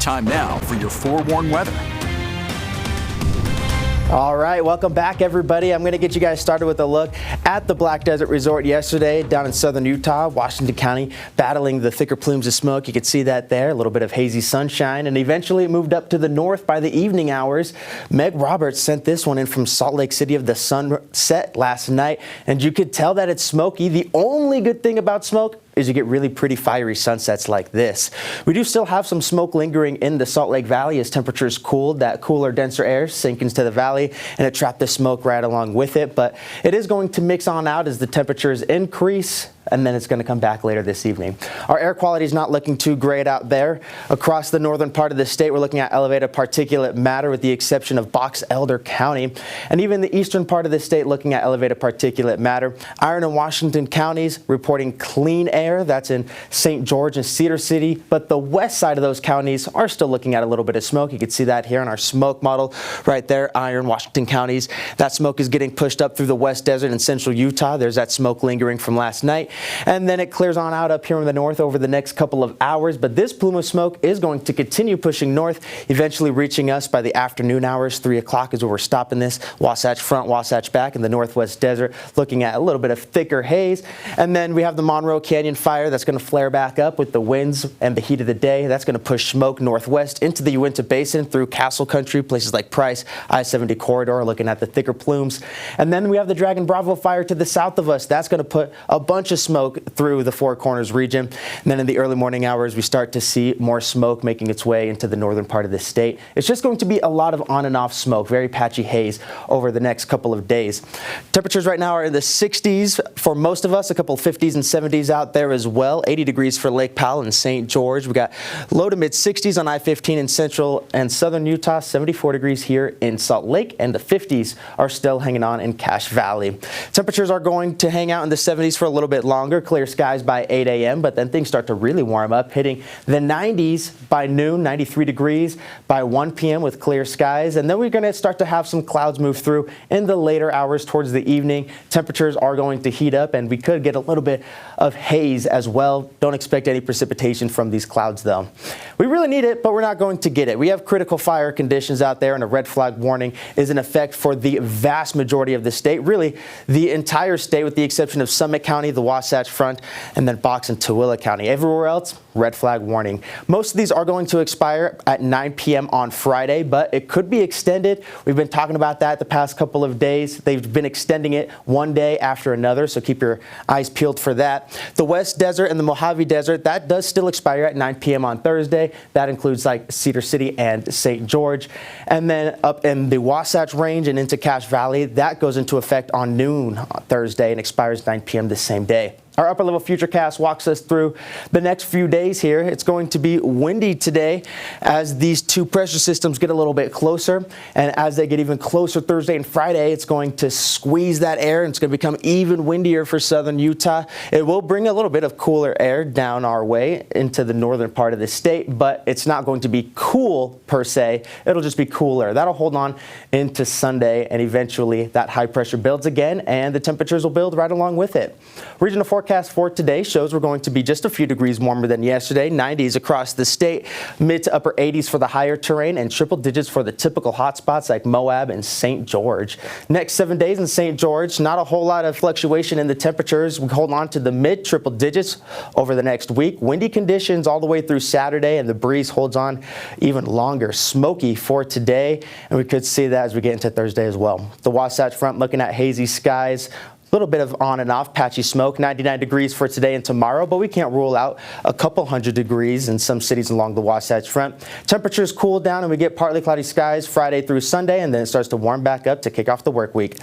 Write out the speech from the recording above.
Time now for your forewarned weather. All right, welcome back, everybody. I'm going to get you guys started with a look at the Black Desert Resort yesterday down in southern Utah, Washington County, battling the thicker plumes of smoke. You can see that there, a little bit of hazy sunshine, and eventually it moved up to the north by the evening hours. Meg Roberts sent this one in from Salt Lake City of the sunset last night, and you could tell that it's smoky. The only good thing about smoke is you get really pretty fiery sunsets like this. We do still have some smoke lingering in the Salt Lake Valley as temperatures cooled. That cooler, denser air sinks into the valley and it trapped the smoke right along with it. But it is going to mix on out as the temperatures increase, and then it's going to come back later this evening. Our air quality is not looking too great out there. Across the northern part of the state, we're looking at elevated particulate matter with the exception of Box Elder County. And even the eastern part of the state looking at elevated particulate matter. Iron and Washington counties reporting clean air. That's in St. George and Cedar City. But the west side of those counties are still looking at a little bit of smoke. You can see that here in our smoke model right there, Iron, Washington counties. That smoke is getting pushed up through the West Desert and central Utah. There's that smoke lingering from last night. And then it clears on out up here in the north over the next couple of hours. But this plume of smoke is going to continue pushing north, eventually reaching us by the afternoon hours. 3 o'clock is where we're stopping this. Wasatch Front, Wasatch back in the northwest desert, looking at a little bit of thicker haze. And then we have the Monroe Canyon fire that's going to flare back up with the winds and the heat of the day. That's going to push smoke northwest into the Uinta Basin through Castle Country, places like Price, I-70 corridor, looking at the thicker plumes. And then we have the Dragon Bravo fire to the south of us. That's going to put a bunch of smoke through the Four Corners region. And then in the early morning hours, we start to see more smoke making its way into the northern part of the state. It's just going to be a lot of on and off smoke, very patchy haze over the next couple of days. Temperatures right now are in the 60s for most of us, a couple of 50s and 70s out there as well. 80 degrees for Lake Powell and St. George. We got low to mid 60s on I-15 in central and southern Utah, 74 degrees here in Salt Lake, and the 50s are still hanging on in Cache Valley. Temperatures are going to hang out in the 70s for a little bit longer. Clear skies by 8 a.m., but then things start to really warm up, hitting the 90s by noon, 93 degrees by 1 p.m. with clear skies. And then we're going to start to have some clouds move through in the later hours towards the evening. Temperatures are going to heat up, and we could get a little bit of haze as well. Don't expect any precipitation from these clouds, though. We really need it, but we're not going to get it. We have critical fire conditions out there, and a red flag warning is in effect for the vast majority of the state, really the entire state with the exception of Summit County, the Wasatch Front, and then Box and Tooele County. Everywhere else, red flag warning. Most of these are going to expire at 9 p.m. on Friday, but it could be extended. We've been talking about that the past couple of days. They've been extending it one day after another, so keep your eyes peeled for that. The West Desert and the Mojave Desert, that does still expire at 9 p.m. on Thursday. That includes like Cedar City and St. George. And then up in the Wasatch Range and into Cache Valley, that goes into effect on noon on Thursday and expires 9 p.m. the same day. Our upper level Futurecast walks us through the next few days here. It's going to be windy today as these two pressure systems get a little bit closer. And as they get even closer Thursday and Friday, it's going to squeeze that air and it's going to become even windier for southern Utah. It will bring a little bit of cooler air down our way into the northern part of the state, but it's not going to be cool per se. It'll just be cooler. That'll hold on into Sunday, and eventually that high pressure builds again and the temperatures will build right along with it. Regional forecast for today shows we're going to be just a few degrees warmer than yesterday, 90s across the state, mid to upper 80s for the higher terrain, and triple digits for the typical hot spots like Moab and St. George. Next 7 days in St. George, not a whole lot of fluctuation in the temperatures. We hold on to the mid triple digits over the next week. Windy conditions all the way through Saturday, and the breeze holds on even longer. Smoky for today, and we could see that as we get into Thursday as well. The Wasatch Front looking at hazy skies. A little bit of on and off patchy smoke, 99 degrees for today and tomorrow, but we can't rule out a couple hundred degrees in some cities along the Wasatch Front. Temperatures cool down and we get partly cloudy skies Friday through Sunday, and then it starts to warm back up to kick off the work week.